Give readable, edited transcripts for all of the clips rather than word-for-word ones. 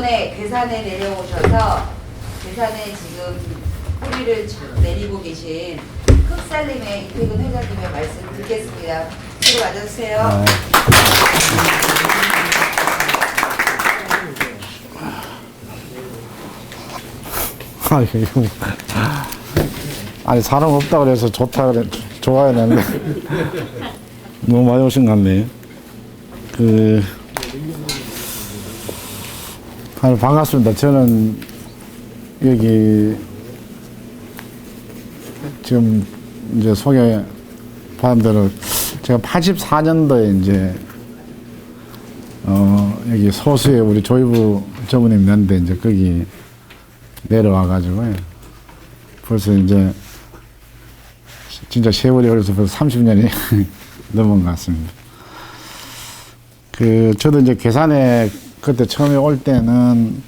이번에 괴산에 내려오셔서 괴산에 지금 뿌리를 쫙 내리고 계신 흑살림의 이태근 회장님의 말씀 듣겠습니다. 뒤로 와주세요. 아니 사람 없다 그래서 좋다 그래 좋아야 되는데 너무 많이 오신 것 같네요. 반갑습니다. 저는 여기 지금 이제 소개 받은 대로 제가 84년도에 이제 여기 소수에 우리 조이부 저분이 있는데 이제 거기 내려와가지고요. 벌써 이제 진짜 세월이 흘러서 벌써 30년이 넘은 것 같습니다. 저도 이제 괴산에 그때 처음에 올 때는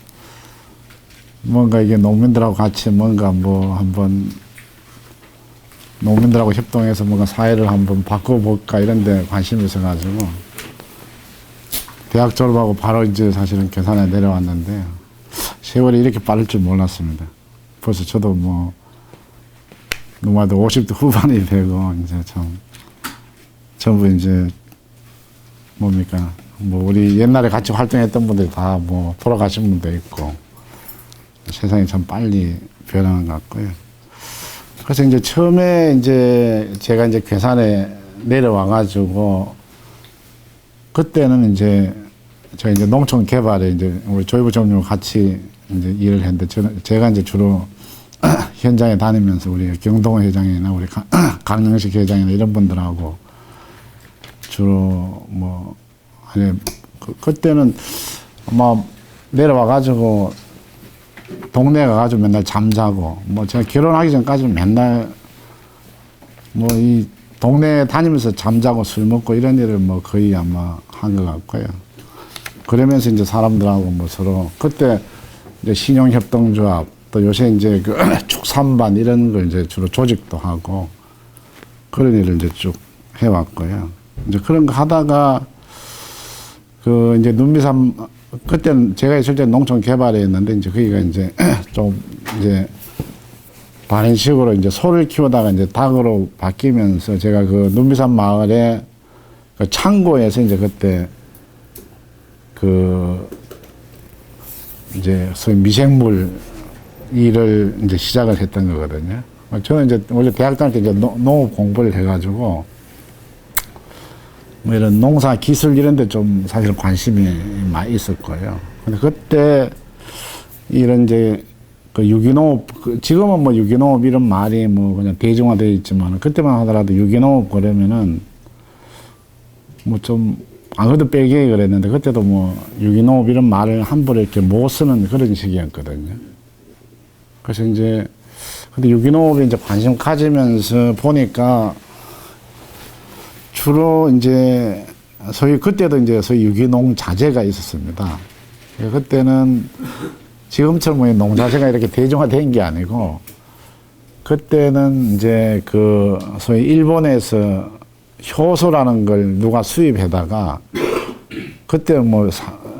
뭔가 이게 농민들하고 같이 뭔가 뭐 한번 농민들하고 협동해서 뭔가 사회를 한번 바꿔볼까 이런 데 관심이 있어가지고 대학 졸업하고 바로 이제 사실은 괴산에 내려왔는데 세월이 이렇게 빠를 줄 몰랐습니다. 벌써 저도 뭐 누구도 50대 후반이 되고 이제 참 전부 이제 뭡니까 뭐 우리 옛날에 같이 활동했던 분들이 다 뭐 돌아가신 분도 있고 세상이 참 빨리 변하는 것 같고요. 그래서 이제 처음에 이제 제가 이제 괴산에 내려와가지고 그때는 이제 저희 이제 농촌 개발에 이제 우리 조이부 점주와 같이 이제 일을 했는데 제가 이제 주로 현장에 다니면서 우리 경동호 회장이나 우리 강영식 회장이나 이런 분들하고 주로 뭐 아니 그때는 아마 내려와가지고 동네 가가지고 맨날 잠자고 뭐 제가 결혼하기 전까지는 맨날 뭐 이 동네 다니면서 잠자고 술 먹고 이런 일을 뭐 거의 아마 한 것 같고요. 그러면서 이제 사람들하고 뭐 서로 그때 이제 신용협동조합 또 요새 이제 그 축산반 이런 걸 이제 주로 조직도 하고 그런 일을 이제 쭉 해왔고요. 이제 그런 거 하다가 이제 눈미산 그때는 제가 있을 때 농촌 개발에 있는데 이제 거기가 이제 좀 이제 다른 식으로 이제 소를 키우다가 이제 닭으로 바뀌면서 제가 그 눈미산 마을에 그 창고에서 이제 그때 이제 소위 미생물 일을 이제 시작을 했던 거거든요. 저는 이제 원래 대학 다닐 때 이제 농업 공부를 해가지고 뭐 이런 농사 기술 이런 데 좀 사실 관심이 많이 있었고요. 근데 그때 이런 이제 그 유기농업, 지금은 뭐 유기농업 이런 말이 뭐 그냥 대중화되어 있지만 그때만 하더라도 유기농업 그러면은 뭐 좀 아무래도 빼게 그랬는데 그때도 뭐 유기농업 이런 말을 함부로 이렇게 못 쓰는 그런 시기였거든요. 그래서 이제 근데 유기농업에 이제 관심 가지면서 보니까 주로 이제 소위 그때도 이제 소위 유기농 자재가 있었습니다. 그때는 지금처럼 뭐 농자재가 이렇게 대중화된 게 아니고 그때는 이제 그 소위 일본에서 효소라는 걸 누가 수입해다가 그때 뭐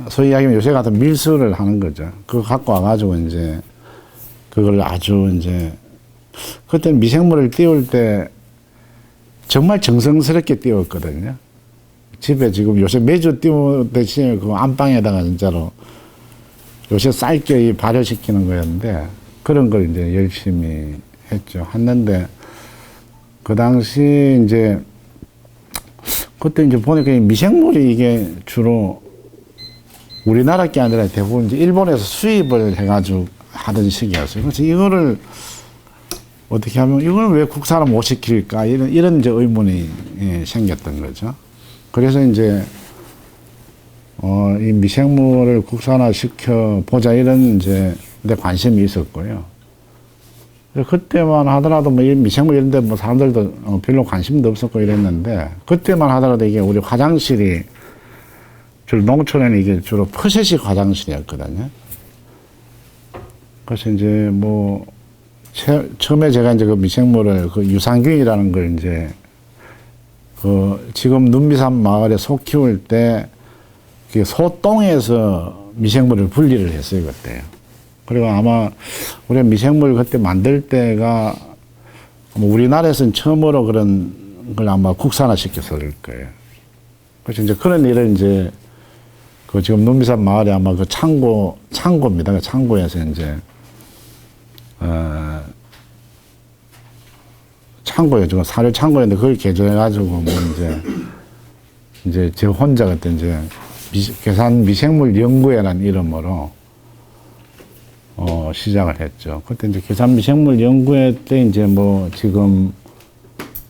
소위 이야기하면 요새 같은 밀수를 하는 거죠. 그거 갖고 와가지고 이제 그걸 아주 이제 그때는 미생물을 띄울 때 정말 정성스럽게 띄웠거든요. 집에 지금 요새 매주 띄우듯이 그 안방에다가 진짜로 요새 쌀겨이 발효시키는 거였는데 그런 걸 이제 열심히 했는데 그 당시 이제 그때 이제 보니까 미생물이 이게 주로 우리나라 게 아니라 대부분 이제 일본에서 수입을 해가지고 하던 시기였어요. 그래서 이거를 어떻게 하면 이걸 왜 국산화 못 시킬까 이런 이제 의문이 생겼던 거죠. 그래서 이제 이 미생물을 국산화 시켜 보자 이런 이제 데 관심이 있었고요. 그때만 하더라도 뭐 이 미생물 이런 데 뭐 사람들도 별로 관심도 없었고 이랬는데 그때만 하더라도 이게 우리 화장실이 주로 농촌에는 이게 주로 푸셋식 화장실이었거든요. 그래서 이제 뭐 처음에 제가 이제 그 미생물을 그 유산균이라는 걸 이제 지금 눈미산 마을에 소 키울 때 그 소똥에서 미생물을 분리를 했어요, 그때요. 그리고 아마 우리가 미생물 그때 만들 때가 우리나라에서는 처음으로 그런 걸 아마 국산화 시켰을 거예요. 그래서 이제 그런 일을 이제 그 지금 눈비산 마을에 아마 그 창고입니다. 그 창고에서 이제, 창고에, 지금 사료 창고였는데 그걸 개조해가지고 뭐 이제 저 혼자 그때 이제 계산 미생물 연구회라는 이름으로 시작을 했죠. 그때 이제 계산 미생물 연구회 때 이제 뭐 지금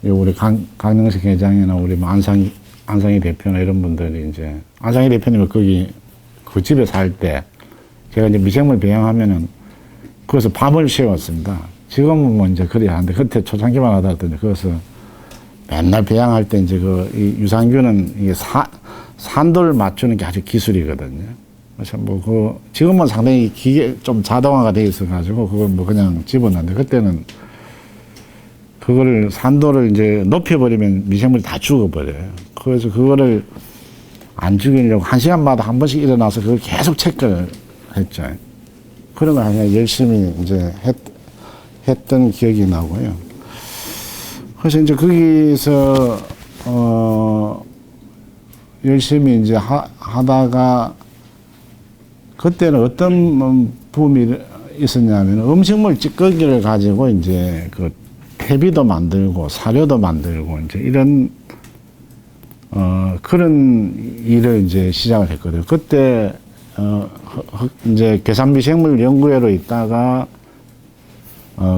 우리 강영식 회장이나 우리 뭐 안상희 대표나 이런 분들이 이제 안상희 대표님은 거기 그 집에 살 때 제가 이제 미생물 배양하면은 거기서 밤을 새웠습니다. 지금은 뭐 이제 그래야 하는데 그때 초창기만 하더라도 거기서 맨날 배양할 때 이제 이 유산균은 이게 산도를 맞추는 게 아주 기술이거든요. 그래서 뭐 지금은 상당히 기계 좀 자동화가 돼 있어가지고 그걸 뭐 그냥 집어넣는데 그때는 그거를 산도를 이제 높여버리면 미생물이 다 죽어버려요. 그래서 그거를 안 죽이려고 1시간마다 한 번씩 일어나서 그걸 계속 체크를 했죠. 그런 걸 그냥 열심히 이제 했던 기억이 나고요. 그래서 이제 거기서, 열심히 이제 하다가 그때는 어떤 붐이 있었냐면 음식물 찌꺼기를 가지고 이제 그 퇴비도 만들고 사료도 만들고 이제 이런 그런 일을 이제 시작을 했거든요. 그때 이제 계산미생물 연구회로 있다가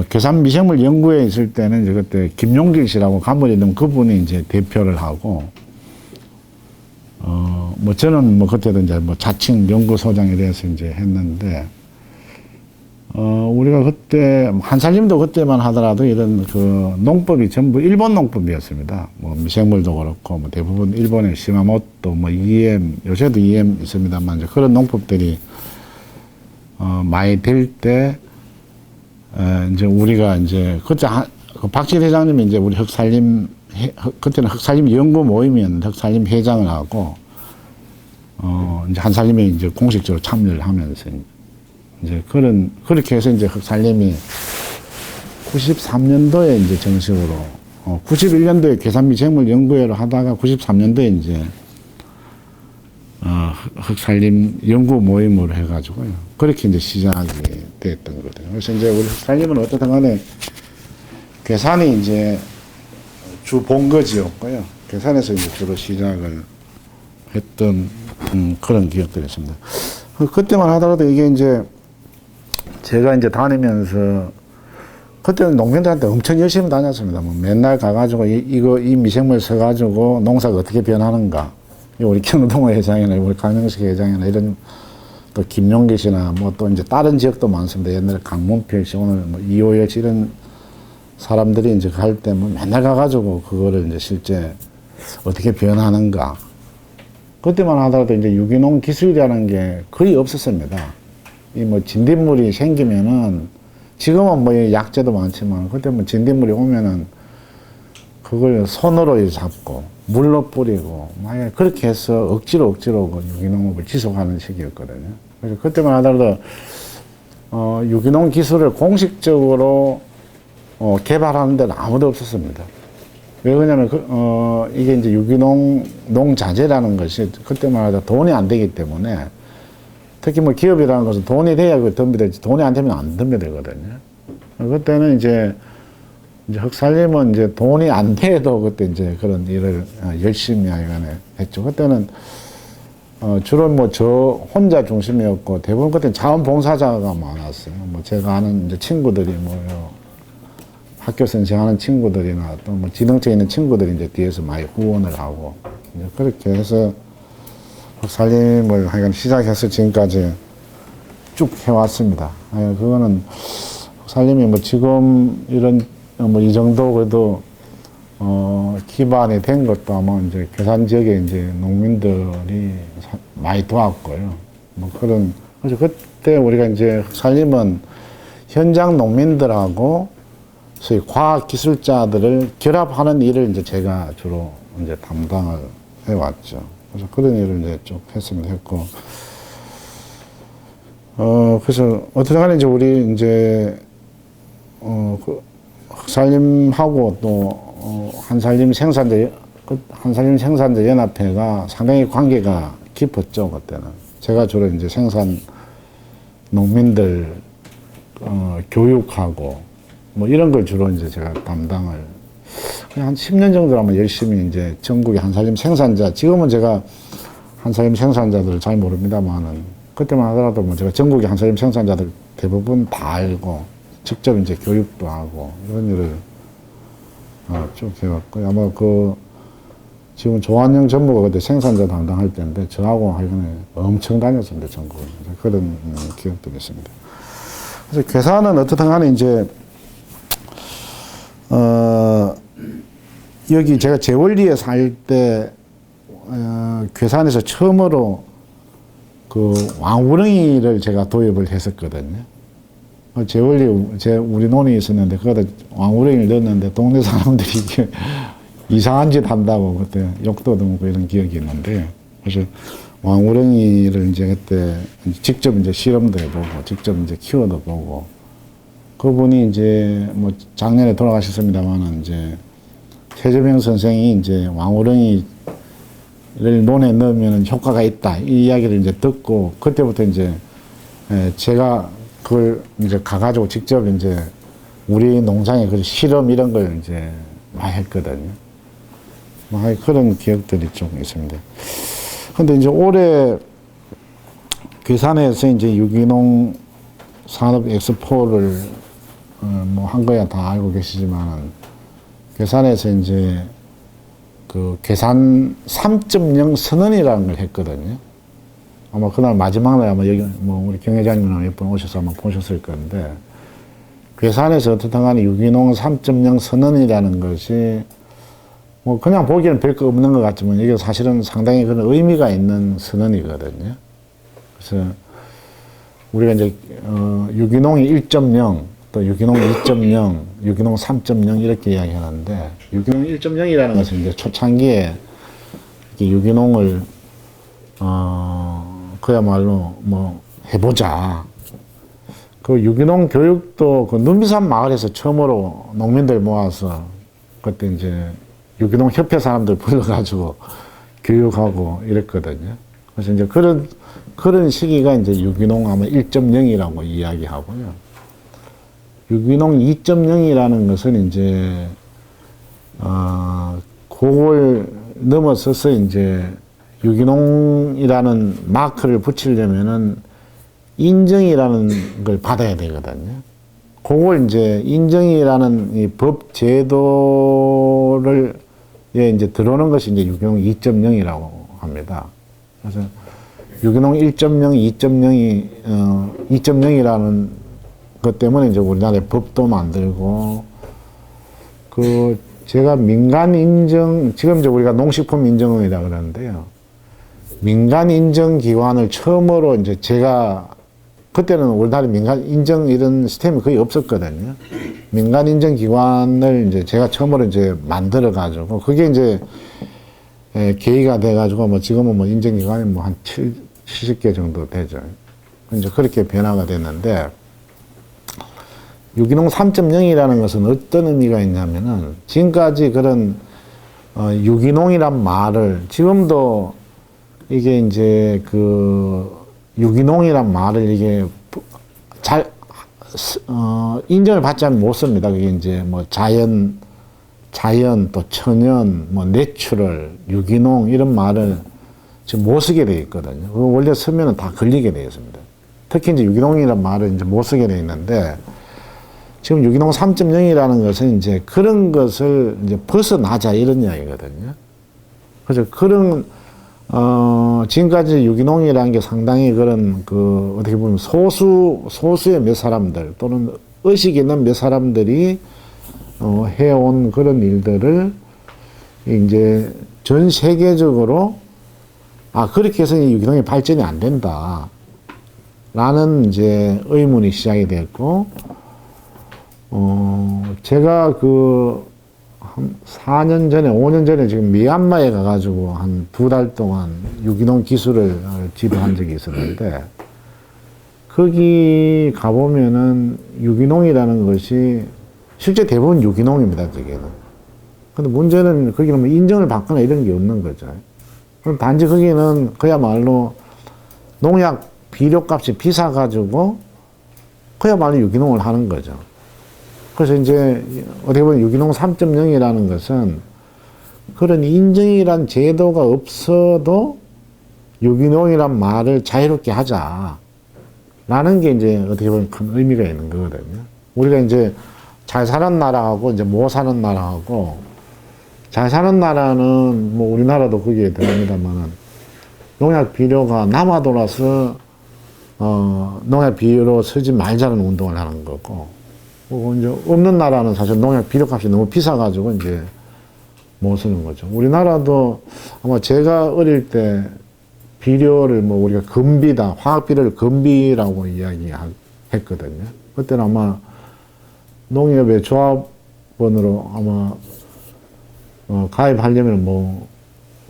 계산미생물 연구회에 있을 때는 이제 그때 김용길 씨라고 가물이 있는 그분이 이제 대표를 하고 뭐 저는 뭐 그때도 이제 뭐 자칭 연구소장에 대해서 이제 했는데 우리가 그때 한살림도 그때만 하더라도 이런 그 농법이 전부 일본 농법이었습니다. 뭐 미생물도 그렇고 뭐 대부분 일본의 시마모토 뭐 EM 요새도 EM 있습니다만 이제 그런 농법들이 많이 될 때 이제 우리가 이제 그때 그 박진 회장님이 이제 우리 흑살림 그때는 흑살림 연구 모임이었는데 흑살림 회장을 하고 이제 한살림에 이제 공식적으로 참여를 하면서 이제 그렇게 해서 이제 흑살림이 93년도에 이제 정식으로, 91년도에 계산미생물 연구회를 하다가 93년도에 이제, 흑살림 연구 모임으로 해가지고요. 그렇게 이제 시작이 됐던 거거든요. 그래서 이제 우리 흑살림은 어떻든 간에 계산이 이제 주 본거지였고요. 계산에서 이제 주로 시작을 했던 그런 기억들이 있습니다. 그때만 하더라도 이게 이제 제가 이제 다니면서 그때는 농민들한테 엄청 열심히 다녔습니다. 뭐 맨날 가가지고 이 미생물 써가지고 농사가 어떻게 변하는가. 우리 경동호 회장이나 우리 강명식 회장이나 이런 또 김용기 씨나 뭐 또 이제 다른 지역도 많습니다. 옛날에 강문필 씨 오늘 뭐 이호열 씨 이런 사람들이 이제 갈 때 뭐 맨날 가가지고 그거를 이제 실제 어떻게 변하는가. 그때만 하더라도 이제 유기농 기술이라는 게 거의 없었습니다. 이 뭐 진딧물이 생기면은 지금은 뭐 약재도 많지만 그때 뭐 진딧물이 오면은 그걸 손으로 잡고 물로 뿌리고 만약에 그렇게 해서 억지로 그 유기농업을 지속하는 시기였거든요. 그래서 그때만 하더라도 유기농 기술을 공식적으로 개발하는 데는 아무도 없었습니다. 왜 그러냐면 이게 이제 유기농 농자재라는 것이 그때만 하더라도 돈이 안 되기 때문에 특히 뭐 기업이라는 것은 돈이 돼야 그 덤비되지 돈이 안 되면 안 덤비되거든요. 그때는 이제 흑살림은 이제 돈이 안 돼도 그때 이제 그런 일을 열심히 하여간에 했죠. 그때는 주로 뭐 저 혼자 중심이었고 대부분 그때 자원봉사자가 많았어요. 뭐 제가 아는 이제 친구들이 뭐요. 학교 선생하는 친구들이나 또 뭐 지능층에 있는 친구들이 이제 뒤에서 많이 후원을 하고 이제 그렇게 해서 흑살림을 하여간 시작해서 지금까지 쭉 해왔습니다. 그거는 흑살림이 뭐 지금 이런 뭐 이 정도 그래도 기반이 된 것도 아마 이제 괴산 지역에 이제 농민들이 많이 도왔고요. 뭐 그런 그래서 그때 우리가 이제 흑살림은 현장 농민들하고 소위 과학 기술자들을 결합하는 일을 이제 제가 주로 이제 담당을 해왔죠. 그래서 그런 일을 이제 쭉 했으면 했고, 그래서 어떻게 간에 이제 우리 이제 그 흑살림하고 또 한살림 생산자 연합회가 상당히 관계가 깊었죠. 그때는 제가 주로 이제 생산 농민들 교육하고 뭐 이런 걸 주로 이제 제가 담당을 그냥 한 10년 정도 아마 열심히 이제 전국의 한살림 생산자, 지금은 제가 한살림 생산자들 잘 모릅니다만은 그때만 하더라도 뭐 제가 전국의 한살림 생산자들 대부분 다 알고 직접 이제 교육도 하고 이런 일을 쭉 해왔고, 아마 지금 조한영 전무가 그때 생산자 담당할 때인데 저하고 하여간에 엄청 다녔습니다, 전국을. 그런 기억도 있습니다. 그래서 괴산은 어떻든 간에 이제 여기 제가 제월리에 살 때 괴산에서 처음으로 그 왕우렁이를 제가 도입을 했었거든요. 제월리 우리 논이 있었는데 거기다 왕우렁이를 넣었는데 동네 사람들이 이게 이상한 짓 한다고 그때 욕도 듣고 이런 기억이 있는데, 그래서 왕우렁이를 이제 그때 직접 이제 실험도 해보고 직접 이제 키워도 보고, 그분이 이제 뭐 작년에 돌아가셨습니다만은 이제 최재병 선생이 이제 왕우렁이를 논에 넣으면 효과가 있다 이 이야기를 이제 듣고, 그때부터 이제 제가 그걸 이제 가가지고 직접 이제 우리 농장에 그 실험 이런 걸 이제 많이 했거든요. 그런 기억들이 좀 있습니다. 근데 이제 올해 괴산에서 이제 유기농 산업 엑스포를 뭐 한 거야 다 알고 계시지만은, 괴산에서 이제 그 괴산 3.0 선언이라는 걸 했거든요. 아마 그날 마지막 날 아마 여기 뭐 우리 경회장님이나 몇 분 오셔서 아마 보셨을 건데, 괴산에서 어떻든 간에 유기농 3.0 선언이라는 것이 뭐 그냥 보기에는 별거 없는 것 같지만 이게 사실은 상당히 그런 의미가 있는 선언이거든요. 그래서 우리가 이제 유기농이 1.0, 또 유기농 2.0, 유기농 3.0 이렇게 이야기하는데, 유기농 1.0이라는 것은 이제 초창기에 유기농을 그야말로 뭐 해보자. 그 유기농 교육도 그 눈비산 마을에서 처음으로 농민들 모아서 그때 이제 유기농 협회 사람들 불러가지고 교육하고 이랬거든요. 그래서 이제 그런 시기가 이제 유기농 아마 1.0이라고 이야기하고요. 유기농 2.0이라는 것은 이제, 그걸 넘어서서 이제 유기농이라는 마크를 붙이려면은 인정이라는 걸 받아야 되거든요. 그걸 이제 인정이라는 이 법 제도를 이제 들어오는 것이 이제 유기농 2.0이라고 합니다. 그래서 유기농 1.0, 2.0이라는 것 때문에 이제 우리나라에 법도 만들고, 제가 민간 인정, 지금 이제 우리가 농식품 인증원이라 그러는데요. 민간 인정 기관을 처음으로 이제 제가, 그때는 우리나라에 민간 인정 이런 시스템이 거의 없었거든요. 민간 인정 기관을 이제 제가 처음으로 이제 만들어 가지고, 그게 이제 계기가 돼 가지고 뭐 지금은 뭐 인정 기관이 뭐 한 70개 정도 되죠. 이제 그렇게 변화가 됐는데, 유기농 3.0이라는 것은 어떤 의미가 있냐면은, 지금까지 그런 유기농이란 말을, 지금도 이게 이제 유기농이란 말을 이게 잘 인정을 받지 않으면 못 씁니다. 그게 이제 뭐 자연 또 천연, 뭐 내추럴, 유기농 이런 말을 지금 못 쓰게 돼 있거든요. 원래 쓰면은 다 걸리게 돼 있습니다. 특히 이제 유기농이란 말을 이제 못 쓰게 돼 있는데, 지금 유기농 3.0이라는 것은 이제 그런 것을 이제 벗어나자 이런 이야기거든요. 그래서 그런, 지금까지 유기농이라는 게 상당히 그런 어떻게 보면 소수의 몇 사람들 또는 의식 있는 몇 사람들이, 해온 그런 일들을 이제 전 세계적으로, 그렇게 해서는 유기농이 발전이 안 된다. 라는 이제 의문이 시작이 됐고, 제가 한 4년 전에, 5년 전에 지금 미얀마에 가가지고 한 2달 동안 유기농 기술을 지도한 적이 있었는데, 거기 가보면은 유기농이라는 것이 실제 대부분 유기농입니다, 거기는. 근데 문제는 거기는 뭐 인정을 받거나 이런 게 없는 거죠. 그럼 단지 거기는 그야말로 농약 비료값이 비싸가지고 그야말로 유기농을 하는 거죠. 그래서 이제 어떻게 보면 유기농 3.0이라는 것은 그런 인정이란 제도가 없어도 유기농이란 말을 자유롭게 하자. 라는 게 이제 어떻게 보면 큰 의미가 있는 거거든요. 우리가 이제 잘 사는 나라하고 이제 못 사는 나라하고 잘 사는 나라는 뭐 우리나라도 거기에 들어갑니다만은 농약 비료가 남아 돌아서 농약 비료 쓰지 말자는 운동을 하는 거고, 그리고 이제 없는 나라는 사실 농약 비료 값이 너무 비싸가지고 이제 못 쓰는 거죠. 우리나라도 아마 제가 어릴 때 비료를 뭐 우리가 금비다, 화학 비료를 금비라고 이야기했거든요. 그때는 아마 농협의 조합원으로 아마 가입하려면 뭐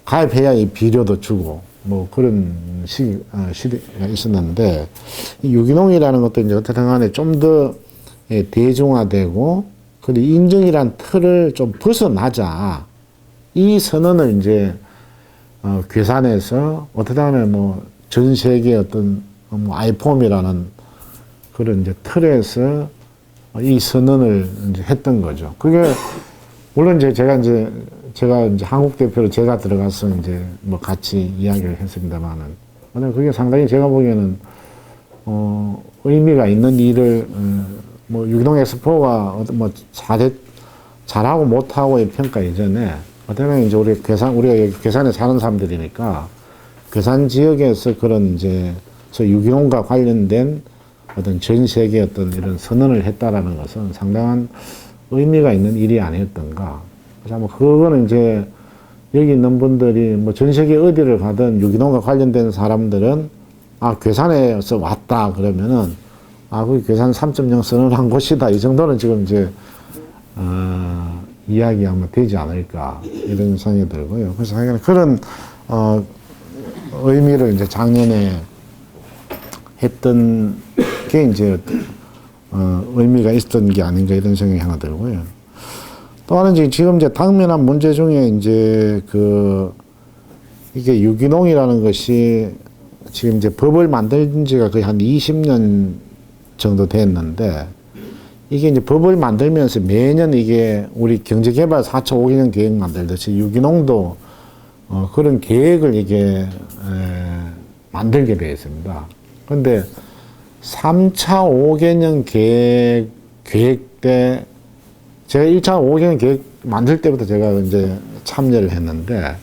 가입해야 이 비료도 주고 뭐 그런 시대가 있었는데, 이 유기농이라는 것도 이제 어떻든 간에 좀 더 대중화되고 그리고 인정이란 틀을 좀 벗어나자, 이 선언을 이제 괴산해서 어떻든 간에 뭐 전 세계 어떤 뭐 아이폼이라는 그런 이제 틀에서 이 선언을 이제 했던 거죠. 그게 물론 이제 제가 이제 한국 대표로 제가 들어가서 이제 뭐 같이 이야기를 했습니다만은, 그게 상당히 제가 보기에는 의미가 있는 일을 뭐 유기농 엑스포가 뭐 잘하고 못하고의 평가 이전에 어떻게 보면 이제 우리가 여기 괴산에 사는 사람들이니까 괴산 지역에서 그런 이제 유기농과 관련된 어떤 전 세계 어떤 이런 선언을 했다라는 것은 상당한 의미가 있는 일이 아니었던가. 그래서 뭐 그거는 이제 여기 있는 분들이 뭐 전 세계 어디를 가든 유기농과 관련된 사람들은 괴산에서 왔다 그러면은 거기 괴산 3.0 선언한 곳이다, 이 정도는 지금 이제 이야기하면 되지 않을까 이런 생각이 들고요. 그래서 그런 의미를 이제 작년에 했던 게 이제 의미가 있었던 게 아닌가 이런 생각이 하나 들고요. 또 하나는 지금 이제 당면한 문제 중에 이제 이게 유기농이라는 것이 지금 이제 법을 만든 지가 거의 한 20년 정도 됐는데, 이게 이제 법을 만들면서 매년 이게 우리 경제개발 4차 5개년 계획 만들듯이 유기농도 그런 계획을 이게 만들게 되어 있습니다. 그런데 3차 5개년 계획 때 제가 1차 5개년 계획 만들 때부터 제가 이제 참여를 했는데,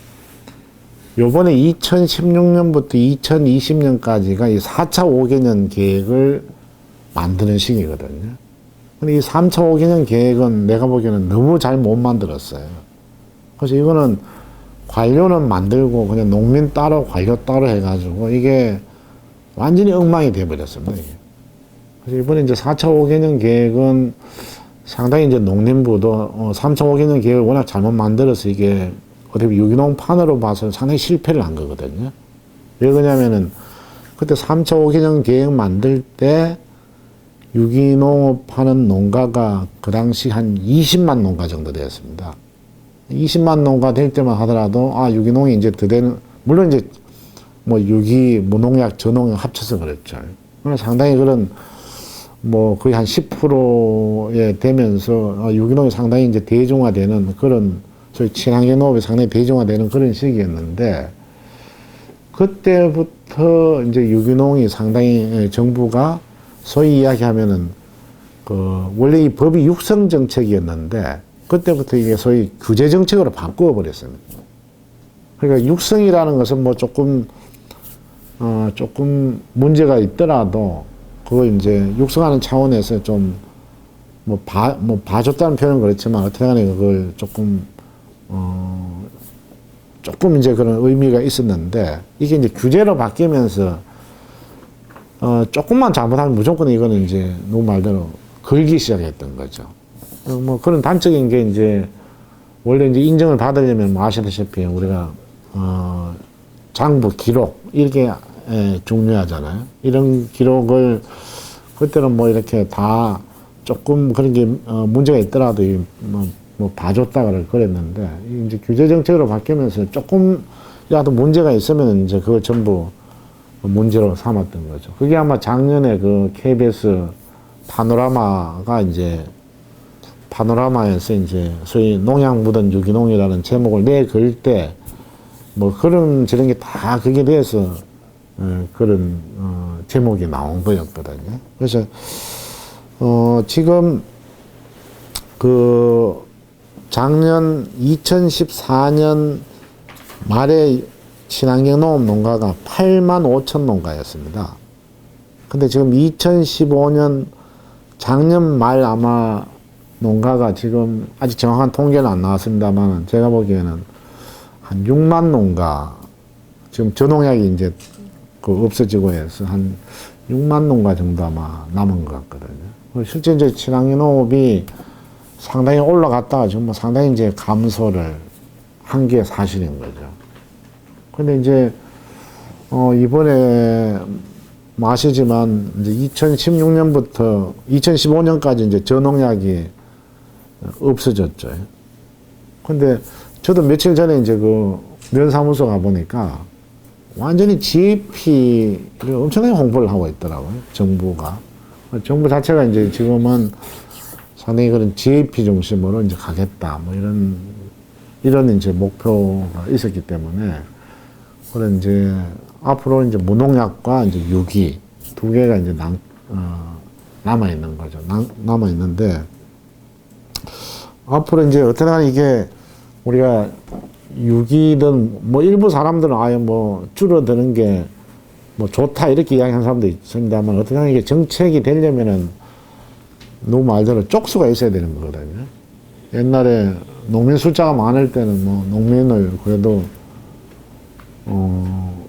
요번에 2016년부터 2020년까지가 이 4차 5개년 계획을 만드는 시기거든요. 근데 이 3차 5개년 계획은 내가 보기에는 너무 잘 못 만들었어요. 그래서 이거는 관료는 만들고 그냥 농민 따로 관료 따로 해가지고 이게 완전히 엉망이 돼버렸습니다. 이게. 그래서 이번에 이제 4차 5개년 계획은 상당히 이제 농림부도 3차 5개년 계획을 워낙 잘못 만들어서 이게 어떻게 보면 유기농판으로 봐서 상당히 실패를 한 거거든요. 왜 그러냐면은 그때 3차 5개년 계획 만들 때 유기농 파는 농가가 그 당시 한 20만 농가 정도 되었습니다. 20만 농가 될 때만 하더라도 유기농이 이제 더 되는, 물론 이제 뭐 무농약, 저농약 합쳐서 그랬죠. 상당히 그런 뭐 거의 한 10%에 되면서 유기농이 상당히 이제 대중화되는 그런 소위 친환경 농업이 상당히 대중화되는 그런 시기였는데, 그때부터 이제 유기농이 상당히 정부가 소위 이야기하면은 원래 이 법이 육성 정책이었는데 그때부터 이게 소위 규제 정책으로 바꾸어 버렸습니다. 그러니까 육성이라는 것은 뭐 조금 문제가 있더라도 그거 이제 육성하는 차원에서 좀 봐줬다는 표현은 그렇지만 어떻게 간에 그걸 조금 이제 그런 의미가 있었는데, 이게 이제 규제로 바뀌면서 조금만 잘못하면 무조건 이거는 이제 누구 말대로 걸기 시작했던 거죠. 뭐 그런 단적인 게 이제 원래 이제 인정을 받으려면 뭐 아시다시피 우리가 장부 기록 이렇게 중요하잖아요. 이런 기록을 그때는 뭐 이렇게 다 조금 그런 게 문제가 있더라도 뭐 봐줬다 그랬는데 이제 규제 정책으로 바뀌면서 조금이라도 문제가 있으면 이제 그걸 전부 문제로 삼았던 거죠. 그게 아마 작년에 그 KBS 파노라마에서 이제 소위 농약 묻은 유기농이라는 제목을 내걸 때 뭐 그런 저런 게 다 그게 대해서 그런 제목이 나온 거였거든요. 그래서 지금 그 작년 2014년 말에 친환경 농업 농가가 8만 5천 농가였습니다. 근데 지금 2015년 작년 말 아마 농가가 지금 아직 정확한 통계는 안 나왔습니다만 제가 보기에는 한 6만 농가 지금 저농약이 이제 그 없어지고 해서 한 6만 농가 정도 아마 남은 것 같거든요. 실제 이제 친환경 농업이 상당히 올라갔다가 지금 뭐 상당히 이제 감소를 한 게 사실인 거죠. 근데 이제 이번에 뭐 아시지만 이제 2016년부터 2015년까지 이제 저농약이 없어졌죠. 근데 저도 며칠 전에 이제 그 면사무소 가보니까 완전히 GAP를 엄청나게 홍보를 하고 있더라고요. 정부가. 정부 자체가 이제 지금은 상당히 그런 GAP 중심으로 이제 가겠다. 뭐 이런 이제 목표가 있었기 때문에 그런 이제 앞으로 이제 무농약과 이제 유기 두 개가 이제 남아 있는 거죠. 남아 있는데 앞으로 이제 어떻게든 이게 우리가 유기든 뭐 일부 사람들은 아예 뭐 줄어드는 게 뭐 좋다 이렇게 이야기하는 사람도 있습니다만 어떻게든 이게 정책이 되려면은 너무 말대로 쪽수가 있어야 되는 거거든요. 옛날에 농민 숫자가 많을 때는 뭐 농민을 그래도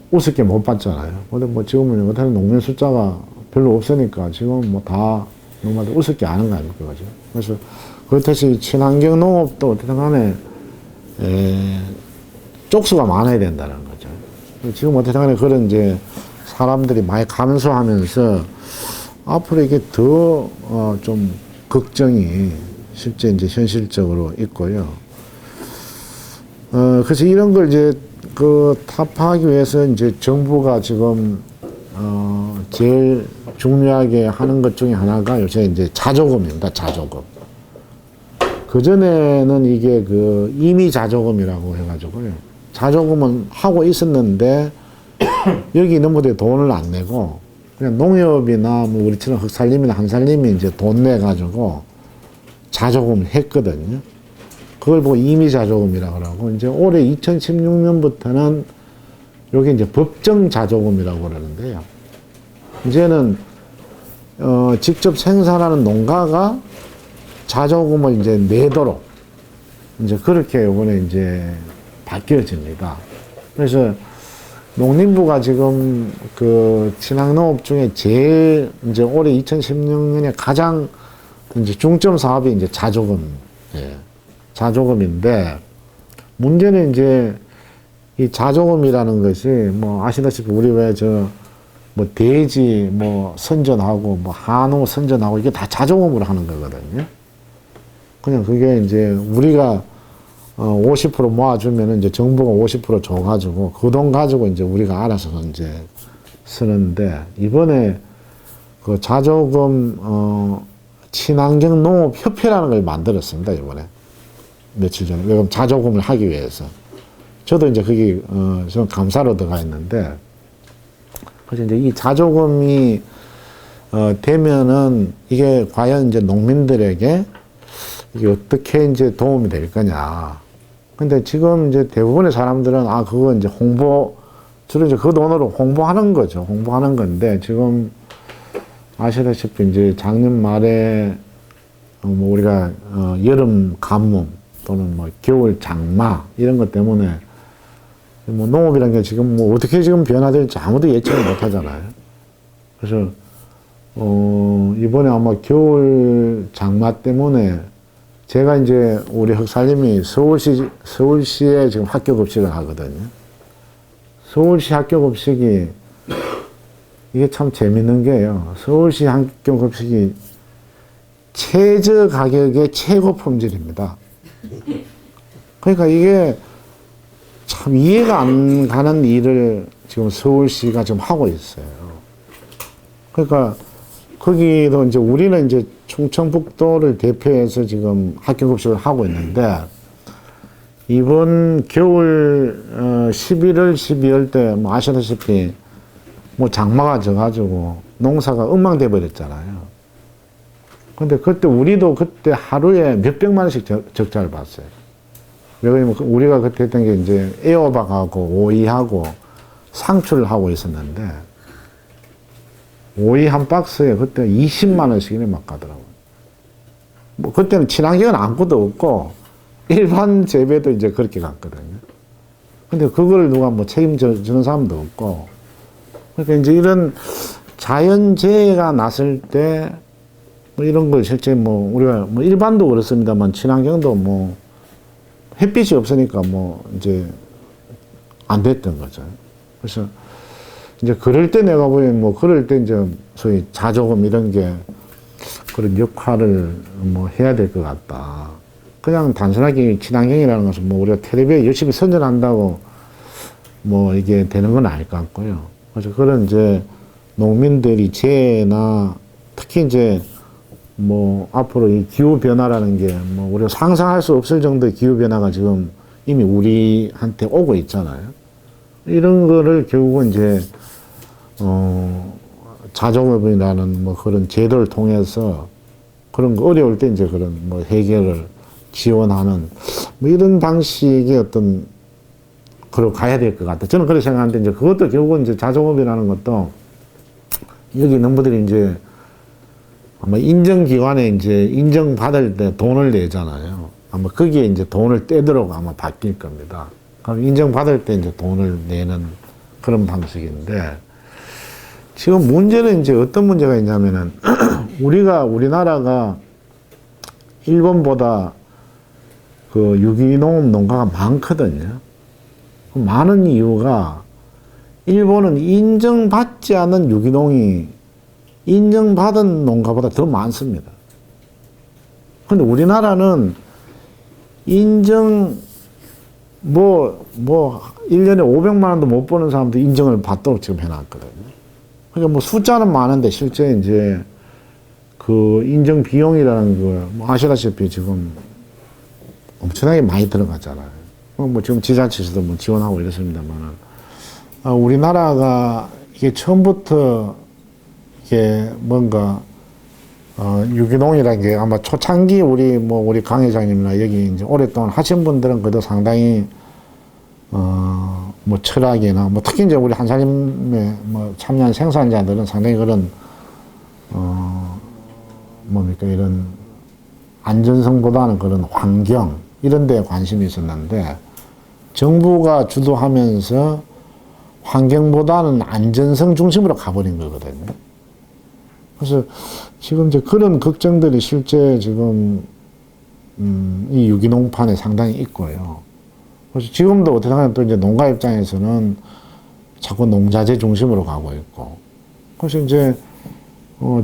우습게 못 봤잖아요. 근데 뭐 지금은 어떻게 농민 숫자가 별로 없으니까 지금 뭐 다 농민들 우습게 아는 거 아닙니까, 그죠? 그래서 그렇듯이 친환경 농업도 어떻게 간에 쪽수가 많아야 된다는 거죠. 지금 어떻게 간에 그런 이제 사람들이 많이 감소하면서 앞으로 이게 더 좀 걱정이 실제 이제 현실적으로 있고요. 그래서 이런 걸 이제 그 타파하기 위해서 이제 정부가 지금 제일 중요하게 하는 것 중에 하나가 요새 이제 자조금입니다. 자조금. 그전에는 이게 그 임의 자조금이라고 해가지고요. 자조금은 하고 있었는데 여기 있는 분들이 돈을 안 내고 그냥 농협이나 뭐 우리처럼 흑살림이나 한살림이 이제 돈 내가지고 자조금을 했거든요. 그걸 보고 임의 자조금이라고 하고 이제 올해 2016년부터는 여기 이제 법정 자조금이라고 그러는데요. 이제는 직접 생산하는 농가가 자조금을 이제 내도록 이제 그렇게 이번에 이제 바뀌어집니다. 그래서 농림부가 지금 그 친환농업 중에 제일 이제 올해 2016년에 가장 이제 중점 사업이 이제 자조금, 자조금인데 문제는 이제 이 자조금이라는 것이 뭐 아시다시피 우리 왜 뭐 돼지 뭐 선전하고 뭐 한우 선전하고 이게 다 자조금으로 하는 거거든요. 그냥 그게 이제 우리가 50% 모아주면은 이제 정부가 50% 줘가지고 그 돈 가지고 이제 우리가 알아서 이제 쓰는데 이번에 그 자조금 친환경 농업협회라는 걸 만들었습니다. 이번에 며칠 전에. 그럼 자조금을 하기 위해서. 저도 이제 거기 좀 감사로 들어가 있는데 그래서 이제 이 자조금이 되면은 이게 과연 이제 농민들에게 이게 어떻게 이제 도움이 될 거냐. 근데 지금 이제 대부분의 사람들은 그거 이제 주로 이제 그 돈으로 홍보하는 거죠. 홍보하는 건데 지금 아시다시피 이제 작년 말에 뭐 우리가 여름 가뭄 또는 뭐 겨울 장마 이런 것 때문에 뭐 농업이라는 게 지금 뭐 어떻게 지금 변화될지 아무도 예측을 못 하잖아요. 그래서 이번에 아마 겨울 장마 때문에 제가 이제 우리 흑살림이 서울시에 지금 학교 급식을 하거든요. 서울시 학교 급식이 이게 참 재밌는 게요. 서울시 학교급식이 최저 가격의 최고 품질입니다. 그러니까 이게 참 이해가 안 가는 일을 지금 서울시가 지금 하고 있어요. 그러니까 거기도 이제 우리는 이제 충청북도를 대표해서 지금 학교급식을 하고 있는데 이번 겨울 11월, 12월 때 뭐 아시다시피 뭐 장마가 져가지고 농사가 엉망돼 버렸잖아요. 근데 그때 우리도 그때 하루에 몇백만 원씩 적자를 봤어요. 왜냐면 우리가 그때 했던 게 이제 애호박하고 오이하고 상추를 하고 있었는데 오이 한 박스에 그때 20만 원씩이나 막 가더라고요. 뭐 그때는 친환경은 아무것도 없고 일반 재배도 이제 그렇게 갔거든요. 근데 그걸 누가 뭐 책임져 주는 사람도 없고. 그러니까 이제 이런 자연재해가 났을 때 뭐 이런 걸 실제 뭐 우리가 뭐 일반도 그렇습니다만 친환경도 뭐 햇빛이 없으니까 뭐 이제 안 됐던 거죠. 그래서 이제 그럴 때 내가 보기엔 뭐 그럴 때 이제 소위 자조금 이런 게 그런 역할을 뭐 해야 될 것 같다. 그냥 단순하게 친환경이라는 것은 뭐 우리가 텔레비에 열심히 선전한다고 뭐 이게 되는 건 아닐 것 같고요. 그래서 그런 이제 농민들이 재해나 특히 이제 뭐 앞으로 이 기후 변화라는 게 뭐 우리가 상상할 수 없을 정도의 기후 변화가 지금 이미 우리한테 오고 있잖아요. 이런 거를 결국은 이제 자조금이라는 뭐 그런 제도를 통해서 그런 거 어려울 때 이제 그런 뭐 해결을 지원하는 뭐 이런 방식의 어떤 그로 가야 될 것 같다. 저는 그렇게 생각하는데 이제 그것도 결국은 이제 자조금이라는 것도 여기 있는 분들이 이제 아마 인정기관에 이제 인정받을 때 돈을 내잖아요. 아마 거기에 이제 돈을 떼도록 아마 바뀔 겁니다. 그럼 인정받을 때 이제 돈을 내는 그런 방식인데 지금 문제는 이제 어떤 문제가 있냐면은 우리나라가 일본보다 그 유기농업 농가가 많거든요. 많은 이유가 일본은 인정받지 않은 유기농이 인정받은 농가보다 더 많습니다. 근데 우리나라는 인정, 1년에 500만 원도 못 버는 사람도 인정을 받도록 지금 해놨거든요. 그러니까 뭐 숫자는 많은데 실제 이제 그 인정 비용이라는 거, 뭐 아시다시피 지금 엄청나게 많이 들어갔잖아요. 뭐 지금 지자체에서도 뭐 지원하고 이렇습니다만은, 우리나라가 이게 처음부터 이게 뭔가 유기농이라는 게 아마 초창기 우리 강 회장님이나 여기 이제 오랫동안 하신 분들은 그래도 상당히 뭐 철학이나 뭐 특히 이제 우리 한사님의 뭐 참여한 생산자들은 상당히 그런 뭡니까 이런 안전성보다는 그런 환경 이런 데에 관심이 있었는데 정부가 주도하면서 환경보다는 안전성 중심으로 가버린 거거든요. 그래서 지금 이제 그런 걱정들이 실제 지금 이 유기농판에 상당히 있고요. 그래서 지금도 어떻게 보면 또 이제 농가 입장에서는 자꾸 농자재 중심으로 가고 있고. 그래서 이제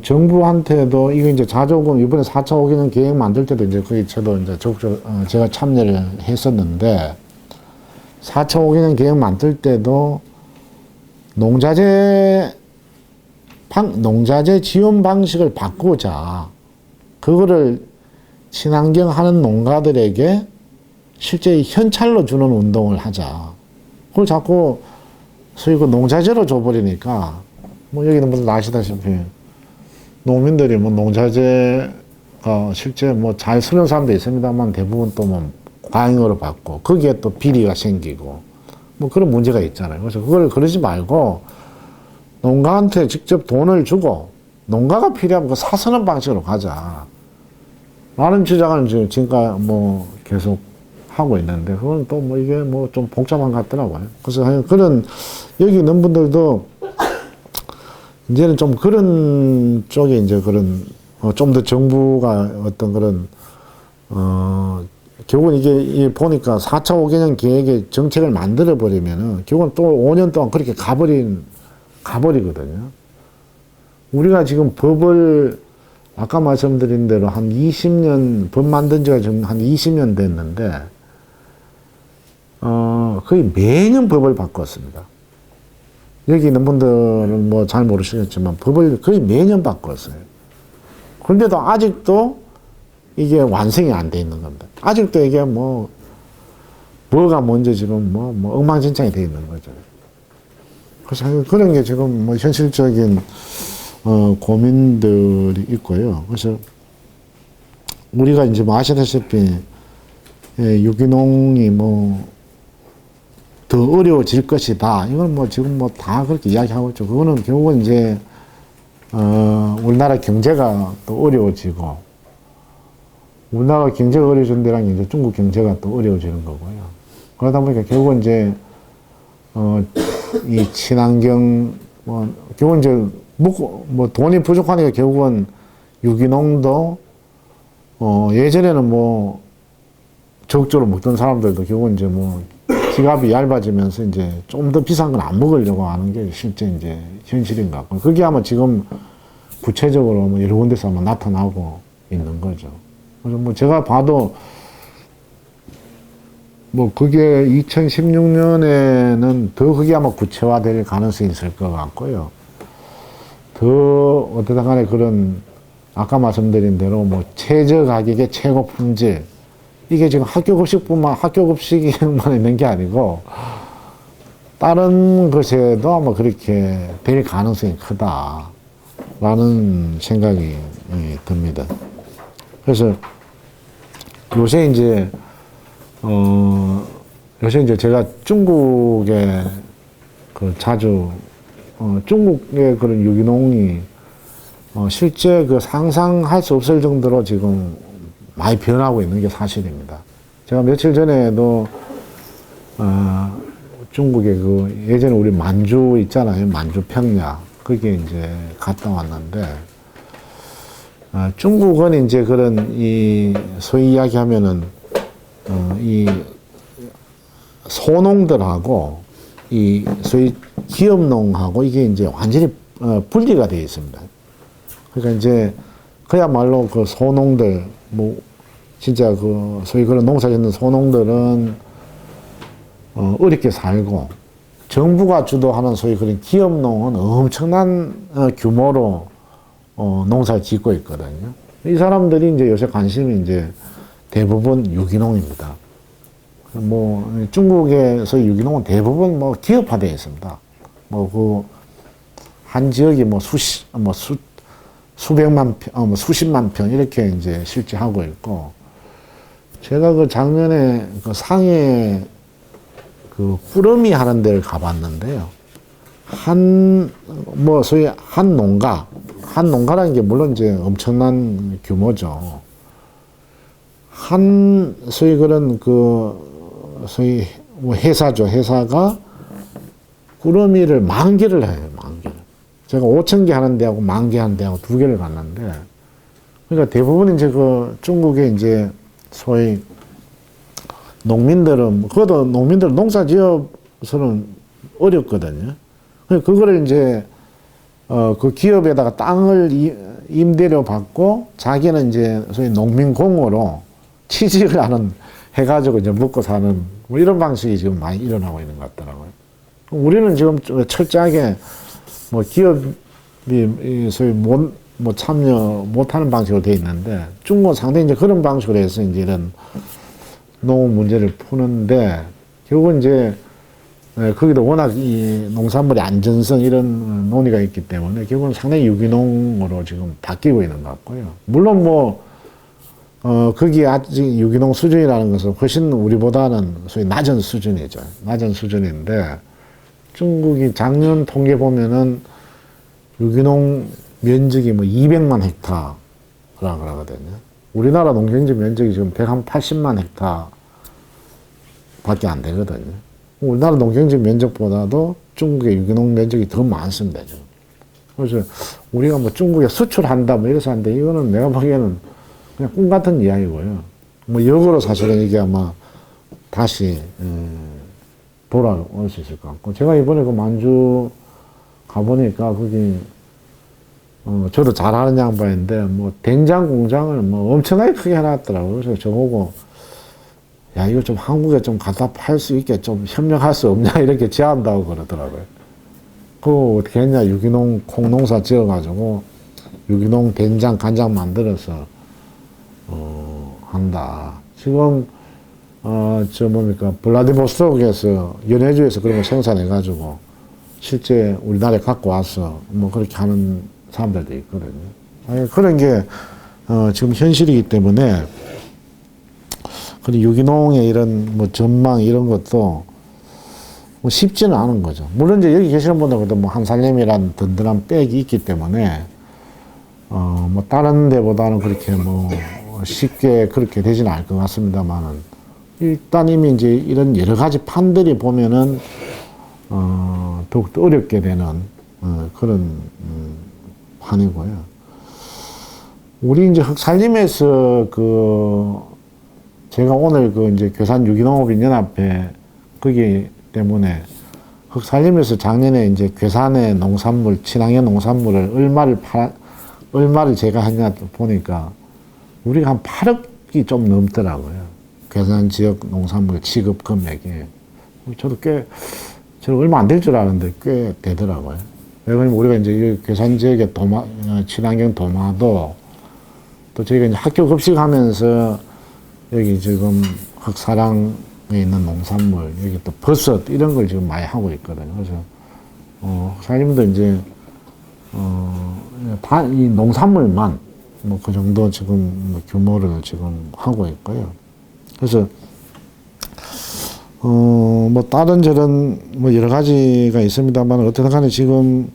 정부한테도 이거 이제 자조금 이번에 4차 5개년 계획 만들 때도 이제 거기 저도 이제 적극적으로 제가 참여를 했었는데 4차 5개년 계획 만들 때도 농자재 지원 방식을 바꾸자. 그거를 친환경 하는 농가들에게 실제 현찰로 주는 운동을 하자. 그걸 자꾸 소위 그 농자재로 줘버리니까 뭐 여기 있는 분들 아시다시피 농민들이 뭐 농자재가 실제 뭐 잘 쓰는 사람도 있습니다만 대부분 또 뭐 과잉으로 받고 거기에 또 비리가 생기고 뭐 그런 문제가 있잖아요. 그래서 그걸 그러지 말고 농가한테 직접 돈을 주고 농가가 필요하면 그 사서는 방식으로 가자. 라는 주장을 지금까지 뭐 계속 하고 있는데 그건 또 뭐 이게 뭐 좀 복잡한 것 같더라고요. 그래서 그런 여기 있는 분들도 이제는 좀 그런 쪽에 이제 그런 좀 더 정부가 어떤 그런 결국은 이게 보니까 4차 5개년 계획의 정책을 만들어 버리면은 결국은 또 5년 동안 그렇게 가버린 가버리거든요. 우리가 지금 법을 아까 말씀드린 대로 한 20년, 법 만든 지가 지금 한 20년 됐는데, 거의 매년 법을 바꿨습니다. 여기 있는 분들은 뭐 잘 모르시겠지만 법을 거의 매년 바꿨어요. 그런데도 아직도 이게 완성이 안 돼 있는 겁니다. 아직도 이게 뭐가 먼저 지금 뭐 엉망진창이 돼 있는 거죠. 그래서 그런 게 지금 뭐 현실적인 고민들이 있고요. 그래서 우리가 이제 뭐 아시다시피 유기농이 뭐 더 어려워질 것이다. 이건 뭐 지금 뭐 다 그렇게 이야기하고 있죠. 그거는 결국은 이제 우리나라 경제가 또 어려워지고, 우리나라 경제가 어려워진 데랑 이제 중국 경제가 또 어려워지는 거고요. 그러다 보니까 결국은 이제 이 친환경 결국은 이제 뭐 돈이 부족하니까 결국은 유기농도 예전에는 뭐 적극적으로 먹던 사람들도 결국은 이제 뭐 지갑이 얇아지면서 이제 좀 더 비싼 건 안 먹으려고 하는 게 실제 이제 현실인 것 같고, 그게 아마 지금 구체적으로 뭐 여러 군데서 아마 나타나고 있는 거죠. 그래서 뭐 제가 봐도 뭐 그게 2016년에는 더 그게 아마 구체화될 가능성이 있을 것 같고요. 더 어떻든 간에 그런 아까 말씀드린 대로 뭐 최저 가격의 최고 품질, 이게 지금 학교 급식만 있는 게 아니고 다른 것에도 아마 그렇게 될 가능성이 크다라는 생각이 듭니다. 그래서 요새 이제 제가 중국에 자주 중국의 그런 유기농이 실제 상상할 수 없을 정도로 지금 많이 변하고 있는 게 사실입니다. 제가 며칠 전에도 중국에 예전에 우리 만주 있잖아요. 만주 평야. 거기에 이제 갔다 왔는데, 중국은 이제 그런 소위 이야기하면은 이 소농들하고 이 소위 기업농하고 이게 이제 완전히 분리가 되어 있습니다. 그러니까 이제 그야말로 그 소농들 진짜 소위 그런 농사 짓는 소농들은 어렵게 살고, 정부가 주도하는 소위 그런 기업농은 엄청난 규모로 농사를 짓고 있거든요. 이 사람들이 이제 요새 관심이 이제 대부분 유기농입니다. 중국에서 유기농은 대부분 기업화되어 있습니다. 한 지역이 수백만 평, 수십만 평, 이렇게 이제 실제 하고 있고, 제가 작년에 상해 꾸러미 하는 데를 가봤는데요. 소위 한 농가라는 게 물론 이제 엄청난 규모죠. 소위 그런 소위 회사죠. 회사가 꾸러미를 10,000개를 해요. 10,000개를. 제가 5,000개 하는 데하고 10,000개 하는 데하고 2개를 갔는데, 그러니까 대부분 이제 중국에 이제 소위 농민들은, 그것도 농민들 농사 지어서는 어렵거든요. 그거를 이제, 그 기업에다가 땅을 임대료 받고 자기는 이제 소위 농민공으로 취직을 해가지고 이제 먹고 사는 이런 방식이 지금 많이 일어나고 있는 것 같더라고요. 우리는 지금 철저하게 기업이 소위 참여 못하는 방식으로 되어 있는데, 중국은 상당히 이제 그런 방식으로 해서 이제 이런 농업 문제를 푸는데, 결국은 이제 거기도 워낙 이 농산물의 안전성 이런 논의가 있기 때문에 결국은 상당히 유기농으로 지금 바뀌고 있는 것 같고요. 물론 거기 아직 유기농 수준이라는 것은 훨씬 우리보다는 소위 낮은 수준이죠. 낮은 수준인데, 중국이 작년 통계 보면은 유기농 면적이 200만 헥타라 그러거든요. 우리나라 농경지 면적이 지금 180만 헥타 밖에 안 되거든요. 우리나라 농경지 면적보다도 중국의 유기농 면적이 더 많습니다, 지금. 그래서 우리가 중국에 수출한다 이래서 하는데, 이거는 내가 보기에는 그냥 꿈 같은 이야기고요. 역으로 사실은 이게 아마 다시 돌아올 수 있을 것 같고, 제가 이번에 만주 가보니까 거기 저도 잘하는 양반인데 뭐 된장 공장을 뭐 엄청나게 크게 해놨더라고요. 그래서 저보고 야 이거 좀 한국에 좀 갖다 팔 수 있게 좀 협력할 수 없냐 이렇게 제안한다고 그러더라고요. 그거 어떻게 했냐, 유기농 콩농사 지어가지고 유기농 된장 간장 만들어서 한다. 지금 저 뭡니까 블라디보스토크에서 연해주에서 그런 거 생산해가지고 실제 우리나라에 갖고 와서 뭐 그렇게 하는 사람들도 있거든요. 아니, 그런 게 지금 현실이기 때문에 그리고 유기농의 이런 뭐 전망 이런 것도 뭐 쉽지는 않은 거죠. 물론 이제 여기 계시는 분들도 뭐 한살림이란 든든한 백이 있기 때문에 뭐 다른 데보다는 그렇게 뭐 쉽게 그렇게 되지는 않을 것 같습니다만은 일단 이미 이제 이런 여러 가지 판들이 보면은 더욱더 어렵게 되는 그런 판이고요. 우리 이제 흑살림에서 제가 오늘 이제 괴산 유기농업인연합회 거기 때문에 흑살림에서 작년에 이제 괴산의 농산물, 친환경 농산물을 얼마를 제가 했냐 보니까 우리가 한 8억이 좀 넘더라고요. 괴산 지역 농산물 취급 금액이. 저도 저는 얼마 안 될 줄 알았는데 꽤 되더라고요. 왜냐면 우리가 이제 괴산 지역의 친환경 도마도 또 저희가 이제 학교 급식하면서 여기 지금 흑사랑에 있는 농산물, 여기 또 버섯 이런 걸 지금 많이 하고 있거든요. 그래서 사장님도 이제 이 농산물만 뭐 그 정도 지금 뭐 규모를 지금 하고 있고요. 그래서 뭐 다른 저런 뭐 여러 가지가 있습니다만 어쨌든 간에 지금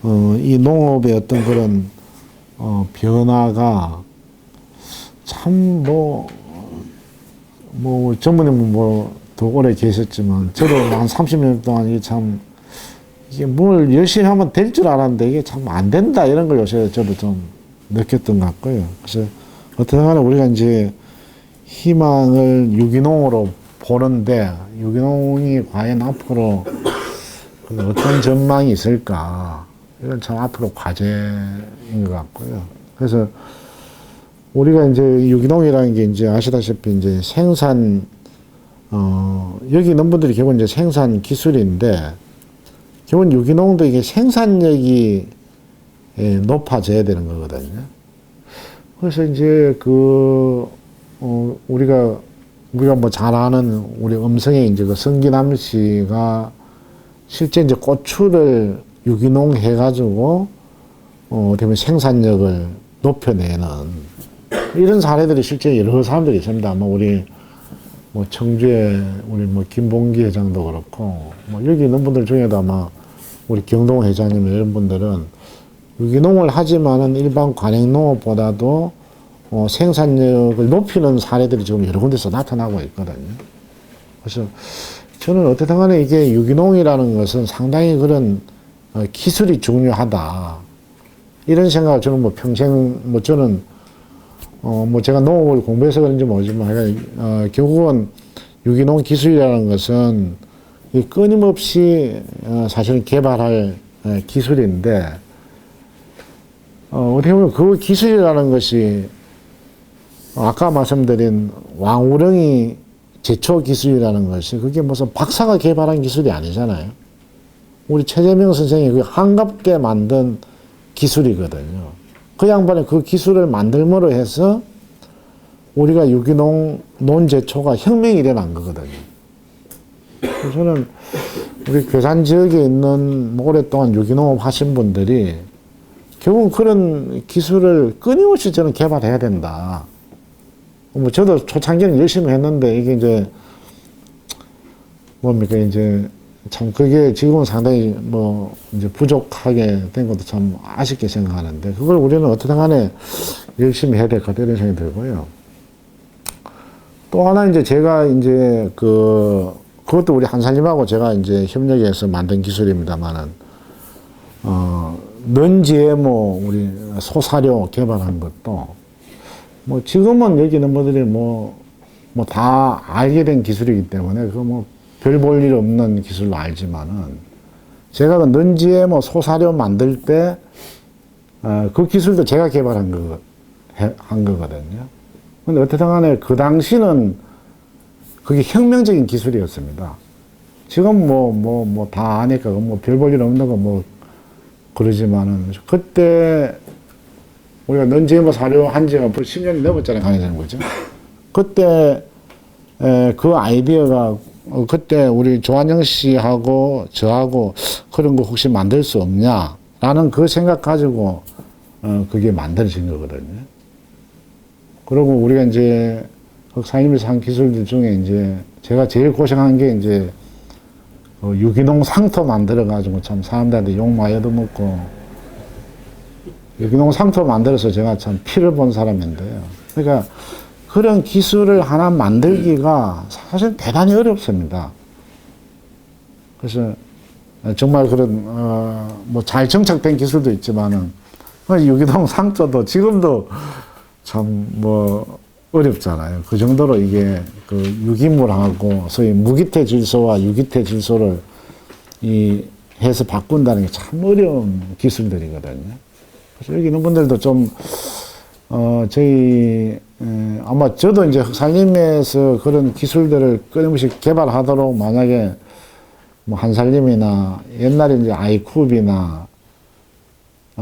이 농업의 어떤 그런 변화가 참 뭐 전문님은 뭐 더 오래 계셨지만 저도 한 30년 동안 이게 뭘 열심히 하면 될 줄 알았는데 이게 참 안 된다 이런 걸 요새 저도 좀 느꼈던 것 같고요. 그래서 어떻든 간에 우리가 이제 희망을 유기농으로 보는데 유기농이 과연 앞으로 어떤 전망이 있을까 이건 참 앞으로 과제인 것 같고요. 그래서 우리가 이제 유기농이라는 게 이제 아시다시피 이제 생산 여기 있는 분들이 기본 이제 생산 기술인데 기본 유기농도 이게 생산력이 높아져야 되는 거거든요. 그래서 이제 우리가 뭐 잘 아는 우리 음성의 이제 성기남 씨가 실제 이제 고추를 유기농 해가지고 어떻게 생산력을 높여내는 이런 사례들이 실제 여러 사람들이 있습니다. 우리 청주에 우리 김봉기 회장도 그렇고 여기 있는 분들 중에도 아마 우리 경동 회장님 이런 분들은 유기농을 하지만은 일반 관행농업보다도 생산력을 높이는 사례들이 지금 여러 군데서 나타나고 있거든요. 그래서 저는 어떻든 간에 이게 유기농이라는 것은 상당히 그런 기술이 중요하다. 이런 생각을 저는 평생 저는 제가 농업을 공부해서 그런지 모르지만 결국은 유기농 기술이라는 것은 끊임없이 사실은 개발할 기술인데 어떻게 보면 그 기술이라는 것이 아까 말씀드린 왕우렁이 제초 기술이라는 것이 그게 무슨 박사가 개발한 기술이 아니잖아요. 우리 최재명 선생이 그 한갑게 만든 기술이거든요. 그 양반이 그 기술을 만들므로 해서 우리가 유기농 논제초가 혁명이 일어난 거거든요. 그래서 저는 우리 괴산 지역에 있는 오랫동안 유기농업 하신 분들이 결국 그런 기술을 끊임없이 저는 개발해야 된다. 저도 초창기는 열심히 했는데 이게 이제 참 그게 지금은 상당히 이제 부족하게 된 것도 참 아쉽게 생각하는데 그걸 우리는 어떻든 간에 열심히 해야 될 것 같다 이런 생각이 들고요. 또 하나 이제 제가 이제 그것도 우리 한살림하고 제가 이제 협력해서 만든 기술입니다만은 non-GMO 우리 소사료 개발한 것도 지금은 여기 있는 분들이 다 알게 된 기술이기 때문에 별 볼 일 없는 기술로 알지만은 제가 그 는지에 뭐 소사료 만들 때, 그 기술도 제가 개발한 한 거거든요. 근데 어쨌든 간에 그 당시는 그게 혁명적인 기술이었습니다. 지금 다 아니까 뭐 별 볼 일 없는 거 뭐 그러지만은 그때 우리가 는지에 뭐 사료 한 지가 벌써 10년이 넘었잖아요. 강의자님 그죠? 그때 그 아이디어가 그때 우리 조한영 씨하고 저하고 그런 거 혹시 만들 수 없냐라는 그 생각 가지고 그게 만들어진 거거든요. 그리고 우리가 이제 흑사님에서 한 기술들 중에 이제 제가 제일 고생한 게 이제 유기농 상토 만들어 가지고 참 사람들한테 욕 많이 얻어먹고 유기농 상토 만들어서 제가 참 피를 본 사람인데요. 그러니까 그런 기술을 하나 만들기가 사실 대단히 어렵습니다. 그래서 정말 그런 뭐 잘 정착된 기술도 있지만은 유기농 상토도 지금도 참 뭐 어렵잖아요. 그 정도로 이게 그 유기물하고 소위 무기태 질소와 유기태 질소를 해서 바꾼다는 게 참 어려운 기술들이거든요. 그래서 여기 있는 분들도 좀 아마 저도 이제 흑살림에서 그런 기술들을 끊임없이 개발하도록 만약에 뭐 한살림이나 옛날에 이제 아이쿱이나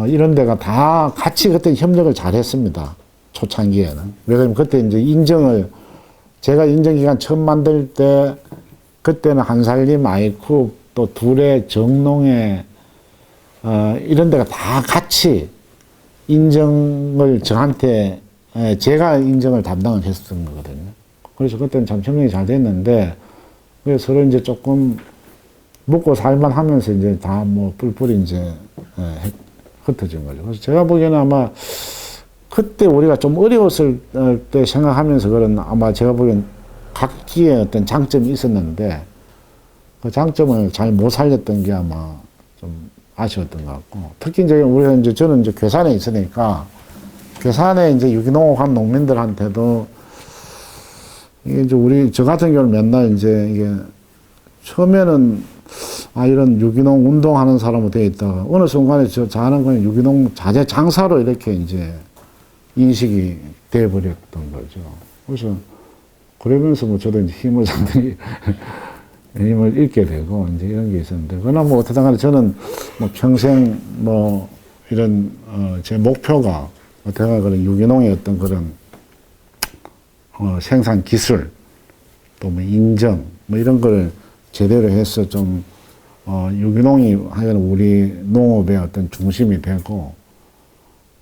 이런 데가 다 같이 그때 협력을 잘 했습니다. 초창기에는. 왜냐면 그때 이제 제가 인정기관 처음 만들 때 그때는 한살림, 아이쿱, 또 둘의 정농에 이런 데가 다 같이 인정을 저한테 제가 인정을 담당을 했었던 거거든요. 그래서 그때는 참 협력이 잘 됐는데 그래서 서로 이제 조금 먹고 살만 하면서 이제 다 뭐 뿔뿔이 이제 흩어진 거죠. 그래서 제가 보기에는 아마 그때 우리가 좀 어려웠을 때 생각하면서 그런 아마 제가 보기엔 각기의 어떤 장점이 있었는데 그 장점을 잘 못 살렸던 게 아마 좀 아쉬웠던 것 같고 특히 이제 저는 이제 괴산에 있으니까 괴산에 이제 유기농업한 농민들한테도 이게 이제 저 같은 경우는 맨날 이제 이게 처음에는 이런 유기농 운동하는 사람으로 되어 있다가 어느 순간에 저 하는 건 유기농 자재 장사로 이렇게 이제 인식이 돼버렸던 거죠. 그래서 그러면서 뭐 저도 이제 힘을 잃게 되고 이제 이런 게 있었는데 그러나 뭐 어떻든 간에 저는 뭐 평생 뭐 이런 제 목표가 어떻게 그런 유기농의 어떤 그런 생산 기술 또 뭐 인정 뭐 이런 거를 제대로 해서 좀 유기농이 하여간 우리 농업의 어떤 중심이 되고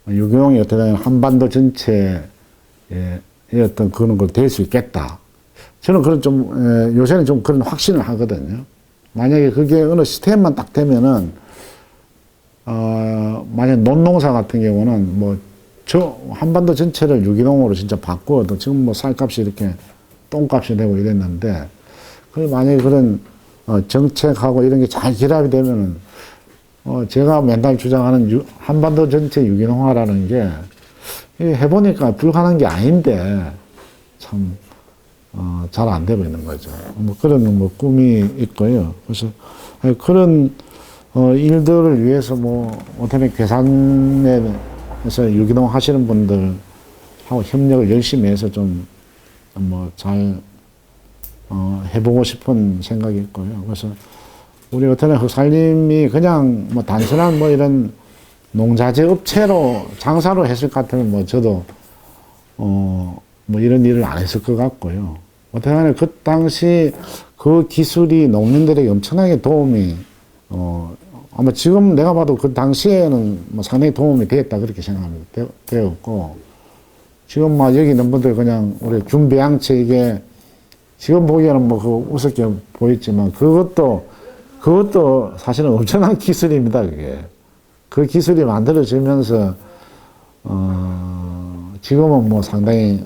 유기농이 어떻게 한반도 전체의 어떤 그런 걸 될 수 있겠다. 저는 그런 요새는 좀 그런 확신을 하거든요. 만약에 그게 어느 시스템만 딱 되면은, 만약 논농사 같은 경우는 한반도 전체를 유기농으로 진짜 바꾸어도 지금 뭐 쌀값이 이렇게 똥값이 되고 이랬는데, 만약에 그런, 정책하고 이런 게 잘 결합이 되면은, 제가 맨날 주장하는 한반도 전체 유기농화라는 게 해보니까 불가능한 게 아닌데 참 잘 안 되고 있는 거죠. 뭐 그런 뭐 꿈이 있고요. 그래서 그런 일들을 위해서 어떻게 괴산에서 유기농 하시는 분들하고 협력을 열심히 해서 좀 잘 해보고 싶은 생각이 있고요. 그래서 우리 어떤 흑살림이 그냥 단순한 이런 농자재 업체로 장사로 했을 것 같으면 저도 이런 일을 안 했을 것 같고요. 어떻게 하면 그 당시 그 기술이 농민들에게 엄청나게 도움이 아마 지금 내가 봐도 그 당시에는 상당히 도움이 되었다 그렇게 생각합니다. 되었고 지금 여기 있는 분들 그냥 우리 준배양체 이게 지금 보기에는 우습게 보였지만 그것도 사실은 엄청난 기술입니다, 그게. 그 기술이 만들어지면서, 지금은 상당히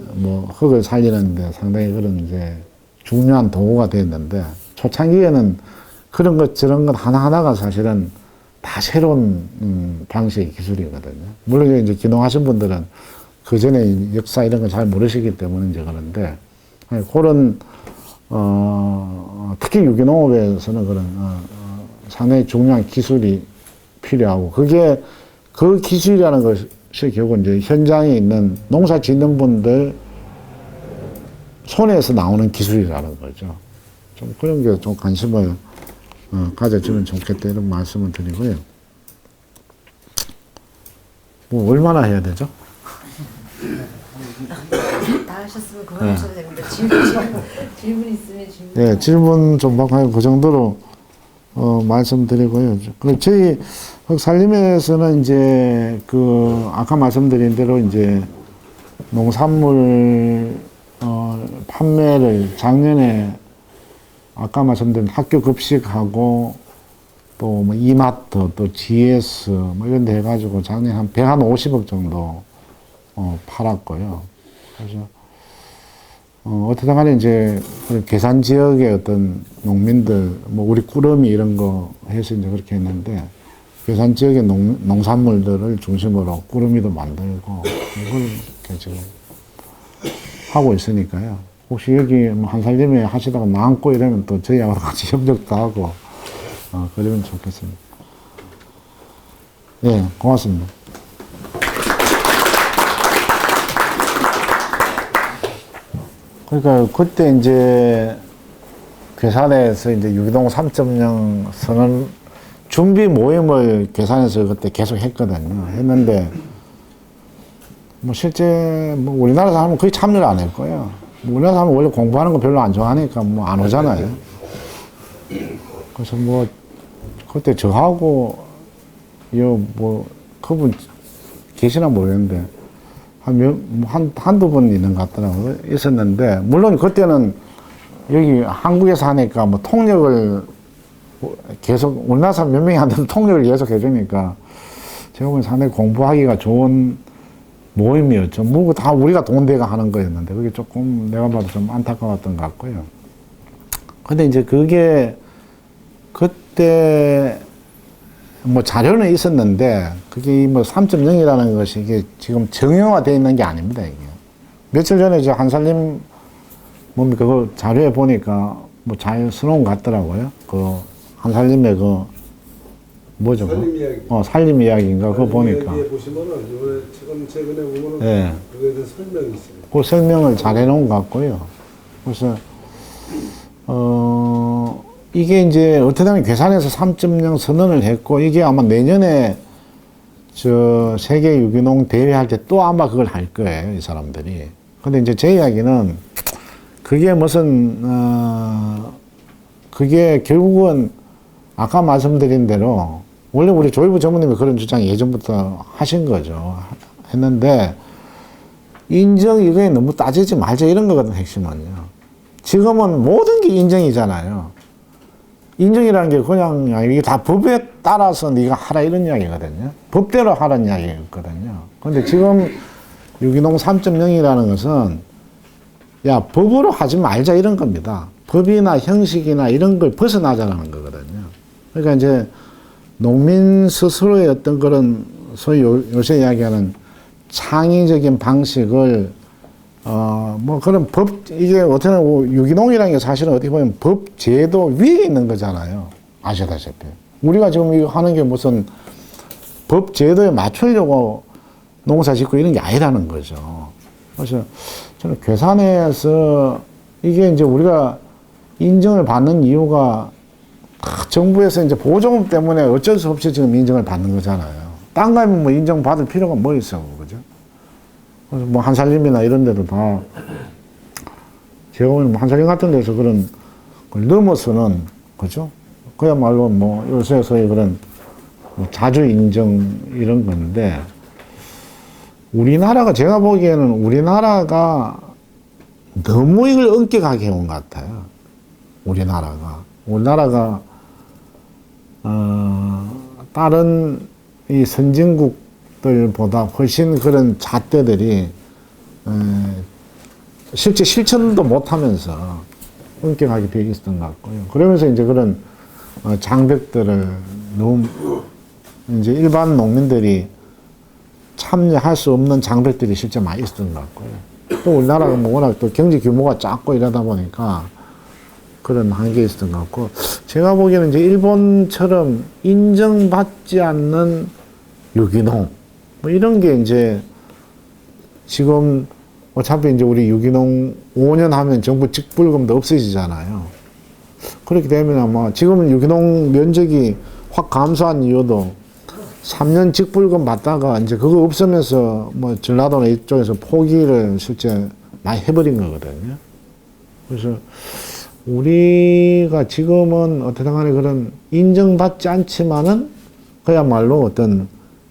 흙을 살리는데 상당히 그런 이제 중요한 도구가 됐는데, 초창기에는 그런 것, 저런 것 하나하나가 사실은 다 새로운, 방식의 기술이거든요. 물론 이제 기농하신 분들은 그 전에 역사 이런 걸 잘 모르시기 때문에 이제 그런데, 그런, 특히 유기농업에서는 그런, 상당히 중요한 기술이 필요하고, 그게 그 기술이라는 것이 결국은 이제 현장에 있는 농사 짓는 분들 손에서 나오는 기술이라는 거죠. 좀 그런 게 좀 관심을 가져주면 좋겠다, 이런 말씀을 드리고요. 뭐 얼마나 해야 되죠? 다 하셨으면 그만하셔도 됩니다. 질문 있으면 질문. 네, 질문 좀 받고 그 정도로 말씀드리고요. 그 저희 흑살림에서는 이제 그 아까 말씀드린 대로 이제 농산물 판매를 작년에 아까 말씀드린 학교 급식하고 또 뭐 이마트 또 GS 뭐 이런 데 해가지고 작년에 한 150억 정도 팔았고요. 그래서 어떻든 간에 이제 계산 지역의 어떤 농민들 뭐 우리 꾸러미 이런 거 해서 이제 그렇게 했는데, 계산 지역의 농산물들을 중심으로 꾸러미도 만들고 이걸 이렇게 지금 하고 있으니까요. 혹시 여기 뭐 한살림에 하시다가 남고 이러면 또 저희하고 같이 협력도 하고 그러면 좋겠습니다. 네, 고맙습니다. 그러니까 그때 이제 괴산에서 이제 유기농 3.0 선언 준비 모임을 괴산에서 그때 계속 했거든요. 했는데 뭐 실제 뭐 우리나라 사람은 거의 참여를 안 할 거예요. 뭐 우리나라 사람은 원래 공부하는 거 별로 안 좋아하니까 뭐 안 오잖아요. 그래서 뭐 그때 저하고 뭐 그분 계시나 모르겠는데 한두 번 있는 것 같더라고요. 있었는데, 물론 그때는 여기 한국에서 하니까 뭐 통역을 계속, 우리나라 사람 몇 명이 안 돼도 통역을 계속 해주니까 제가 보기엔 상당히 공부하기가 좋은 모임이었죠. 뭐 다 우리가 돈 대가 하는 거였는데, 그게 조금 내가 봐도 좀 안타까웠던 것 같고요. 근데 이제 그게 그때 뭐 자료는 있었는데, 그게 뭐 3.0이라는 것이 이게 지금 정형화되어 있는 게 아닙니다, 이게. 며칠 전에 저 한살림, 뭡니까, 그 자료에 보니까 뭐 자연스러운 것 같더라고요. 그 한살림의 그, 뭐죠? 살림 이야기. 살림 이야기인가, 그거 보니까. 여기에 보시면은, 최근에 보면은, 네. 그거에 대한 설명이 있습니다. 그 설명을 잘 해놓은 것 같고요. 그래서, 이게 이제 어떻게 보면 괴산에서 3.0 선언을 했고, 이게 아마 내년에 저 세계 유기농 대회 할 때 또 아마 그걸 할 거예요, 이 사람들이. 근데 이제 제 이야기는 그게 무슨, 그게 결국은 아까 말씀드린 대로 원래 우리 조이부 전무님이 그런 주장 예전부터 하신 거죠. 했는데 인정 이거에 너무 따지지 말자 이런 거거든, 핵심은요. 지금은 모든 게 인정이잖아요. 인정이라는 게 그냥 이게 다 법에 따라서 네가 하라 이런 이야기거든요. 법대로 하라는 이야기거든요. 근데 지금 유기농 3.0이라는 것은 야, 법으로 하지 말자 이런 겁니다. 법이나 형식이나 이런 걸 벗어나자라는 거거든요. 그러니까 이제 농민 스스로의 어떤 그런 소위 요새 이야기하는 창의적인 방식을 뭐 그런 법, 이게 어떻게 보면 유기농이라는 게 사실은 어떻게 보면 법 제도 위에 있는 거잖아요. 아시다시피. 우리가 지금 이거 하는 게 무슨 법 제도에 맞추려고 농사 짓고 이런 게 아니라는 거죠. 그래서 저는 괴산에서 이게 이제 우리가 인정을 받는 이유가 정부에서 이제 보조금 때문에 어쩔 수 없이 지금 인정을 받는 거잖아요. 딴 가면 뭐 인정받을 필요가 뭐 있어, 그죠? 그래서 뭐 한살림이나 이런 데도 다 제가 보면 한살림 같은 데서 그런 걸 넘어서는, 그죠? 그야말로 뭐 요새 소위 그런 뭐 자주 인정 이런 건데, 우리나라가 제가 보기에는 우리나라가 너무 이걸 엄격하게 해온 것 같아요. 우리나라가 다른 이 선진국들보다 훨씬 그런 잣대들이 실제 실천도 못하면서 엄격하게 되어 있었던 것 같고요. 그러면서 이제 그런 장벽들을 너무 이제 일반 농민들이 참여할 수 없는 장벽들이 실제 많이 있었던 것 같고요. 또 우리나라가 뭐 워낙 또 경제 규모가 작고 이러다 보니까 그런 한계가 있었던 것 같고, 제가 보기에는 이제 일본처럼 인정받지 않는 유기농, 뭐 이런 게 이제 지금 어차피 이제 우리 유기농 5년 하면 정부 직불금도 없어지잖아요. 그렇게 되면 아마 지금 유기농 면적이 확 감소한 이유도 3년 직불금 받다가 이제 그거 없으면서 뭐 전라도나 이쪽에서 포기를 실제 많이 해버린 거거든요. 그래서 우리가 지금은 어떻든 간에 그런 인정받지 않지만은 그야말로 어떤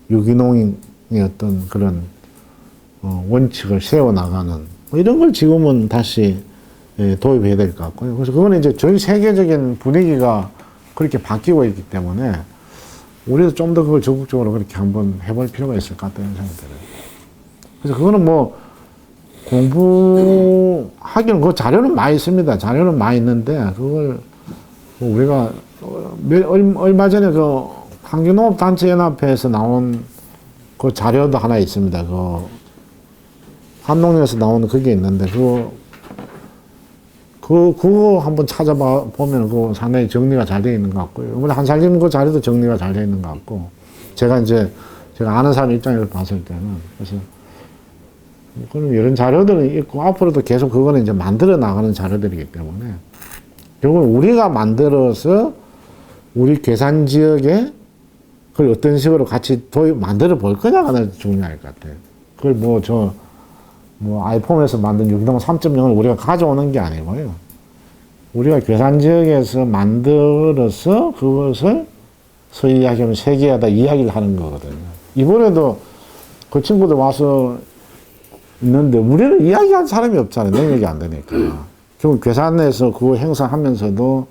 유기농의 어떤 그런 원칙을 세워나가는 뭐 이런 걸 지금은 다시 도입해야 될 것 같고요. 그래서 그거는 이제 전 세계적인 분위기가 그렇게 바뀌고 있기 때문에 우리도 좀 더 그걸 적극적으로 그렇게 한번 해볼 필요가 있을 것 같다는 생각이 들어요. 그래서 그거는 뭐 공부하기는 그 자료는 많이 있습니다. 자료는 많이 있는데 그걸 뭐 우리가 얼마 전에 그 환경농업단체연합회에서 나온 그 자료도 하나 있습니다. 그 한농에서 나오는 그게 있는데 그거 한번 찾아봐 보면 그거 상당히 정리가 잘 되어 있는 것 같고요. 이번에 한살림 그 자료도 정리가 잘 되어 있는 것 같고 제가 아는 사람 입장에서 봤을 때는 그래서 그런 이런 자료들은 있고 앞으로도 계속 그거는 이제 만들어 나가는 자료들이기 때문에 결국은 우리가 만들어서 우리 괴산 지역에 그걸 어떤 식으로 같이 만들어 볼 거냐가 중요할 것 같아요. 그걸 아이폼에서 만든 유기농 3.0을 우리가 가져오는 게 아니고요. 우리가 괴산 지역에서 만들어서 그것을 소위 이야기하면 세계에다 이야기를 하는 거거든요. 이번에도 그 친구들 와서 있는데 우리는 이야기할 사람이 없잖아요. 능력이 안 되니까. 결국 괴산에서 그거 행사하면서도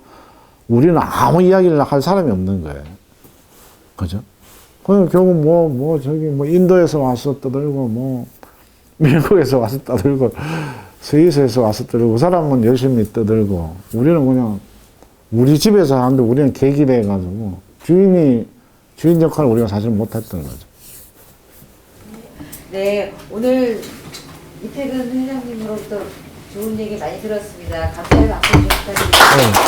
우리는 아무 이야기를 할 사람이 없는 거예요. 그죠? 그럼 결국 인도에서 와서 떠들고 미국에서 와서 떠들고 스위스에서 와서 떠들고 그 사람은 열심히 떠들고 우리는 그냥 우리 집에서 하는데 우리는 계기돼 가지고 주인 역할을 우리가 사실 못했던 거죠. 네, 오늘 이태근 회장님으로부터 좋은 얘기 많이 들었습니다. 감사의 박수 좀 부탁드립니다.